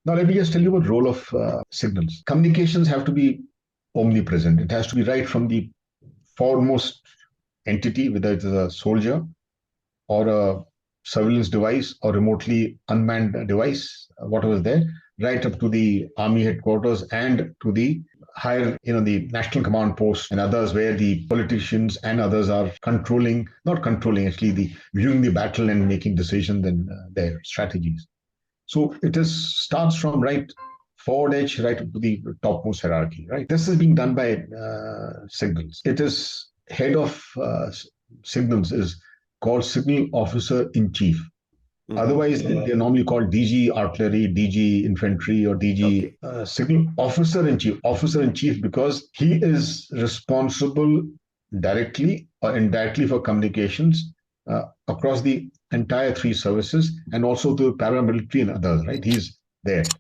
Now, let me just tell you about the role of signals. Communications have to be omnipresent. It has to be right from the foremost entity, whether it is a soldier or a surveillance device or remotely unmanned device, whatever is there, right up to the army headquarters and to the higher, the national command post and others, where the politicians and others are not controlling, actually, the viewing the battle and making decisions and their strategies. So it starts from right forward edge right up to the topmost hierarchy, right? This is being done by signals. It is head of signals is called Signal Officer in Chief. Mm-hmm. Otherwise, they're normally called DG Artillery, DG Infantry, or DG Signal Officer in Chief. Officer in Chief because he is responsible directly or indirectly for communications across the entire three services and also to paramilitary and others, right? He's there.